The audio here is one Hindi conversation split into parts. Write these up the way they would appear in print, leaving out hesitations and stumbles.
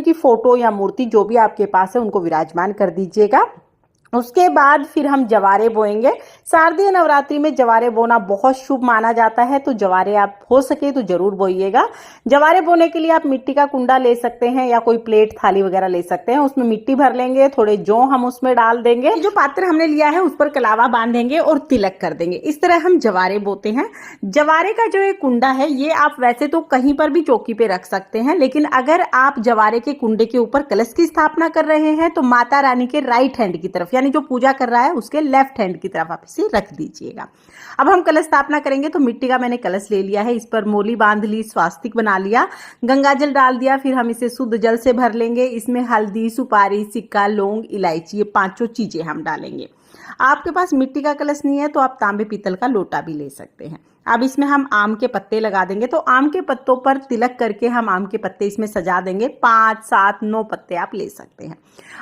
की फोटो या मूर्ति जो भी आपके पास है उनको विराजमान कर दीजिएगा। उसके बाद फिर हम जवारे बोएंगे। शारदीय नवरात्रि में जवारे बोना बहुत शुभ माना जाता है, तो जवारे आप हो सके तो जरूर बोइएगा। जवारे बोने के लिए आप मिट्टी का कुंडा ले सकते हैं या कोई प्लेट थाली वगैरह ले सकते हैं। उसमें मिट्टी भर लेंगे, थोड़े जौ हम उसमें डाल देंगे, जो पात्र हमने लिया है उस पर कलावा बांधेंगे और तिलक कर देंगे। इस तरह हम जवारे बोते हैं। जवारे का जो ये कुंडा है ये आप वैसे तो कहीं पर भी चौकी पे रख सकते हैं, लेकिन अगर आप जवारे के कुंडे के ऊपर कलश की स्थापना कर रहे हैं तो माता रानी के राइट हैंड की तरफ, यानी जो पूजा कर रहा है उसके लेफ्ट हैंड की तरफ आप इसे रख दीजिएगा। अब हम कलश स्थापना करेंगे तो मिट्टी का मैंने कलश ले लिया है, इस पर मोली बांध ली, स्वास्तिक बना लिया, गंगा जल डाल दिया, फिर हम इसे शुद्ध जल से भर लेंगे। इसमें हल्दी, सुपारी, सिक्का, लौंग, इलायची, ये पांचों चीजें हम डालेंगे। आपके पास मिट्टी का कलश नहीं है तो आप तांबे पीतल का लोटा भी ले सकते हैं। अब इसमें हम आम के पत्ते लगा देंगे, तो आम के पत्तों पर तिलक करके हम आम के पत्ते इसमें सजा देंगे। 5, 7, 9 पत्ते आप ले सकते हैं।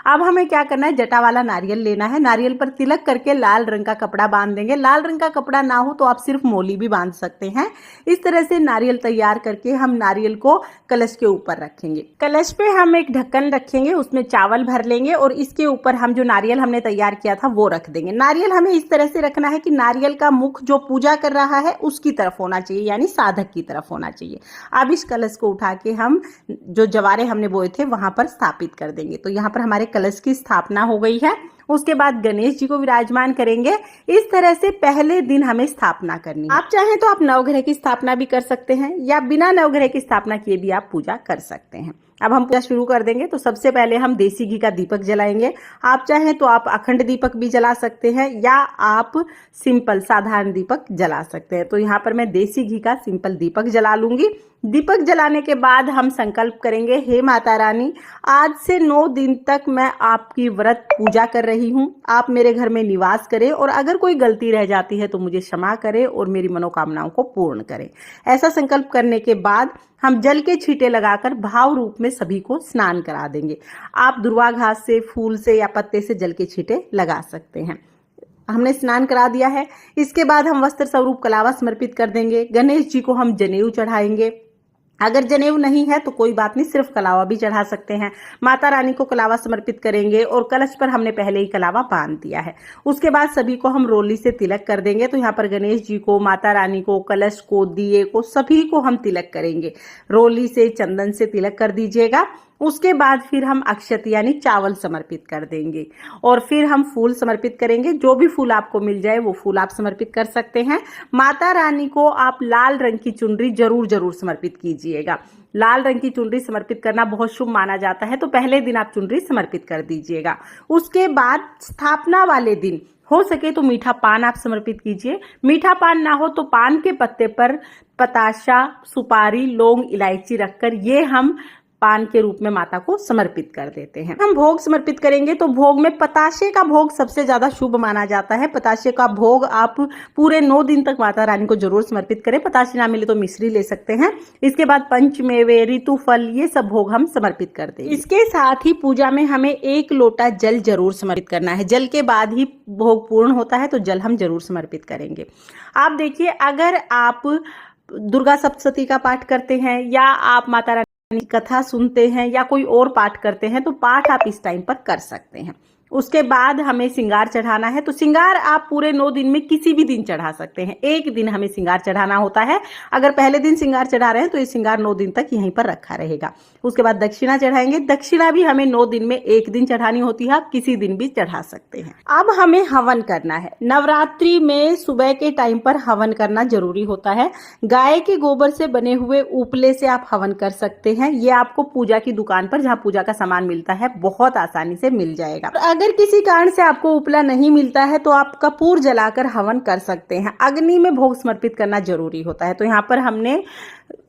अब हमें क्या करना है, जटा वाला नारियल लेना है। नारियल पर तिलक करके लाल रंग का कपड़ा बांध देंगे। लाल रंग का कपड़ा ना हो तो आप सिर्फ मोली भी बांध सकते हैं। इस तरह से नारियल तैयार करके हम नारियल को कलश के ऊपर रखेंगे। कलश पे हम एक ढक्कन रखेंगे, उसमें चावल भर लेंगे और इसके ऊपर हम जो नारियल हमने तैयार किया था वो रख देंगे। नारियल हमें इस तरह से रखना है कि नारियल का मुख जो पूजा कर रहा है उसकी तरफ होना चाहिए, यानी साधक की तरफ होना चाहिए। अब इस कलश को उठा के हम जो जवारे हमने बोए थे वहां पर स्थापित कर देंगे। तो यहाँ पर हमारे कलश की स्थापना हो गई है। उसके बाद गणेश जी को विराजमान करेंगे। इस तरह से पहले दिन हमें स्थापना करनी है। आप चाहें तो आप नवग्रह की स्थापना भी कर सकते हैं या बिना नवग्रह की स्थापना किए भी आप पूजा कर सकते हैं। अब हम पूजा शुरू कर देंगे। तो सबसे पहले हम देसी घी का दीपक जलाएंगे। आप चाहें तो आप अखंड दीपक भी जला सकते हैं या आप सिंपल साधारण दीपक जला सकते हैं। तो यहाँ पर मैं देसी घी का सिंपल दीपक जला लूंगी। दीपक जलाने के बाद हम संकल्प करेंगे, हे माता रानी, आज से 9 दिन तक मैं आपकी व्रत पूजा कर रही हूँ। आप मेरे घर में निवास करें और अगर कोई गलती रह जाती है तो मुझे क्षमा करें और मेरी मनोकामनाओं को पूर्ण करें। ऐसा संकल्प करने के बाद हम जल के छींटे लगाकर भाव रूप में सभी को स्नान करा देंगे। आप दुर्वा घास से, फूल से या पत्ते से जल के छींटे लगा सकते हैं। हमने स्नान करा दिया है। इसके बाद हम वस्त्र स्वरूप कलावा समर्पित कर देंगे। गणेश जी को हम जनेऊ चढ़ाएंगे। अगर जनेऊ नहीं है तो कोई बात नहीं, सिर्फ कलावा भी चढ़ा सकते हैं। माता रानी को कलावा समर्पित करेंगे और कलश पर हमने पहले ही कलावा बांध दिया है। उसके बाद सभी को हम रोली से तिलक कर देंगे। तो यहाँ पर गणेश जी को, माता रानी को, कलश को, दिए को, सभी को हम तिलक करेंगे। रोली से, चंदन से तिलक कर दीजिएगा। उसके बाद फिर हम अक्षत यानी चावल समर्पित कर देंगे और फिर हम फूल समर्पित करेंगे। जो भी फूल आपको मिल जाए वो फूल आप समर्पित कर सकते हैं। माता रानी को आप लाल रंग की चुनरी जरूर समर्पित कीजिएगा। लाल रंग की चुनरी समर्पित करना बहुत शुभ माना जाता है, तो पहले दिन आप चुनरी समर्पित कर दीजिएगा। उसके बाद स्थापना वाले दिन हो सके तो मीठा पान आप समर्पित कीजिए। मीठा पान ना हो तो पान के पत्ते पर पताशा, सुपारी, लौंग, इलायची रखकर ये हम पान के रूप में माता को समर्पित कर देते हैं। हम भोग समर्पित करेंगे तो भोग में पताशे का भोग सबसे ज्यादा शुभ माना जाता है। पताशे का भोग आप पूरे 9 दिन तक माता रानी को जरूर समर्पित करें। पताशे ना मिले तो मिश्री ले सकते हैं। इसके बाद पंचमेवे, ऋतु फल, ये सब भोग हम समर्पित करते हैं। इसके साथ ही पूजा में हमें 1 लोटा जल जरूर समर्पित करना है। जल के बाद ही भोग पूर्ण होता है, तो जल हम जरूर समर्पित करेंगे। आप देखिए, अगर आप दुर्गा सप्तशती का पाठ करते हैं या आप माता रानी की कथा सुनते हैं या कोई और पाठ करते हैं तो पाठ आप इस टाइम पर कर सकते हैं। उसके बाद हमें श्रृंगार चढ़ाना है। तो श्रृंगार आप पूरे 9 दिन में किसी भी दिन चढ़ा सकते हैं। एक दिन हमें श्रृंगार चढ़ाना होता है। अगर पहले दिन श्रृंगार चढ़ा रहे हैं तो ये श्रृंगार 9 दिन तक यहीं पर रखा रहेगा। उसके बाद दक्षिणा चढ़ाएंगे। दक्षिणा भी हमें 9 दिन में एक दिन चढ़ानी होती है, आप किसी दिन भी चढ़ा सकते हैं। अब हमें हवन करना है। नवरात्रि में सुबह के टाइम पर हवन करना जरूरी होता है। गाय के गोबर से बने हुए उपले से आप हवन कर सकते हैं। ये आपको पूजा की दुकान पर, जहाँ पूजा का सामान मिलता है, बहुत आसानी से मिल जाएगा। अगर किसी कारण से आपको उपला नहीं मिलता है तो आप कपूर जलाकर हवन कर सकते हैं। अग्नि में भोग समर्पित करना जरूरी होता है। तो यहाँ पर हमने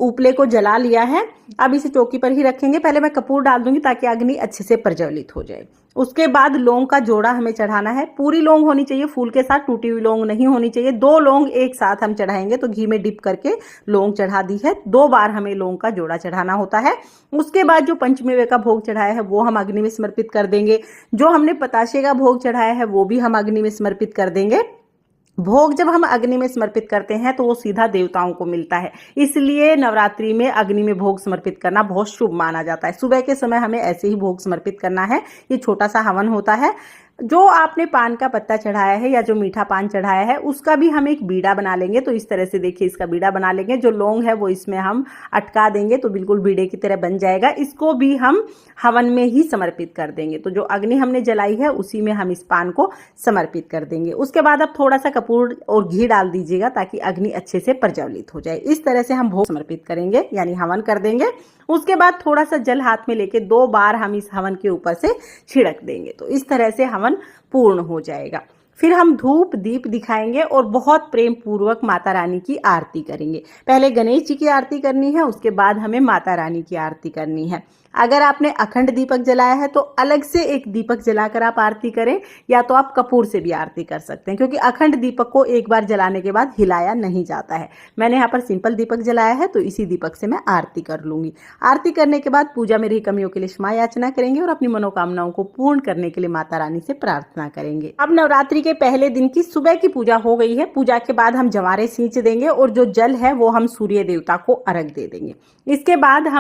उपले को जला लिया है। अब इसे चौकी पर ही रखेंगे। पहले मैं कपूर डाल दूंगी ताकि अग्नि अच्छे से प्रज्वलित हो जाए। उसके बाद लौंग का जोड़ा हमें चढ़ाना है। पूरी लौंग होनी चाहिए, फूल के साथ टूटी हुई लौंग नहीं होनी चाहिए। 2 लौंग एक साथ हम चढ़ाएंगे। तो घी में डिप करके लौंग चढ़ा दी है। 2 बार हमें लौंग का जोड़ा चढ़ाना होता है। उसके बाद जो पंचमेवे का भोग चढ़ाया है वो हम अग्नि में समर्पित कर देंगे। जो हमने पताशे का भोग चढ़ाया है वो भी हम अग्नि में समर्पित कर देंगे। भोग जब हम अग्नि में समर्पित करते हैं तो वो सीधा देवताओं को मिलता है, इसलिए नवरात्रि में अग्नि में भोग समर्पित करना बहुत शुभ माना जाता है। सुबह के समय हमें ऐसे ही भोग समर्पित करना है। ये छोटा सा हवन होता है। जो आपने पान का पत्ता चढ़ाया है या जो मीठा पान चढ़ाया है उसका भी हम एक बीड़ा बना लेंगे। तो इस तरह से देखिए इसका बीड़ा बना लेंगे। जो लौंग है वो इसमें हम अटका देंगे तो बिल्कुल बीड़े की तरह बन जाएगा। इसको भी हम हवन में ही समर्पित कर देंगे। तो जो अग्नि हमने जलाई है उसी में हम इस पान को समर्पित कर देंगे। उसके बाद अब थोड़ा सा कपूर और घी डाल दीजिएगा ताकि अग्नि अच्छे से प्रज्वलित हो जाए। इस तरह से हम भोग समर्पित करेंगे यानी हवन कर देंगे। उसके बाद थोड़ा सा जल हाथ में लेके 2 बार हम इस हवन के ऊपर से छिड़क देंगे। तो इस तरह से हवन पूर्ण हो जाएगा। फिर हम धूप दीप दिखाएंगे और बहुत प्रेम पूर्वक माता रानी की आरती करेंगे। पहले गणेश जी की आरती करनी है, उसके बाद हमें माता रानी की आरती करनी है। अगर आपने अखंड दीपक जलाया है तो अलग से एक दीपक जलाकर आप आरती करें, या तो आप कपूर से भी आरती कर सकते हैं, क्योंकि अखंड दीपक को एक बार जलाने के बाद हिलाया नहीं जाता है। मैंने यहाँ पर सिंपल दीपक जलाया है तो इसी दीपक से मैं आरती कर लूंगी। आरती करने के बाद पूजा में रही कमियों के लिए क्षमा याचना करेंगे और अपनी मनोकामनाओं को पूर्ण करने के लिए माता रानी से प्रार्थना करेंगे। अब नवरात्रि के पहले दिन की सुबह की पूजा हो गई है। पूजा के बाद हम जवारे सींच देंगे और जो जल है वो हम सूर्य देवता को अर्घ दे देंगे। इसके बाद हम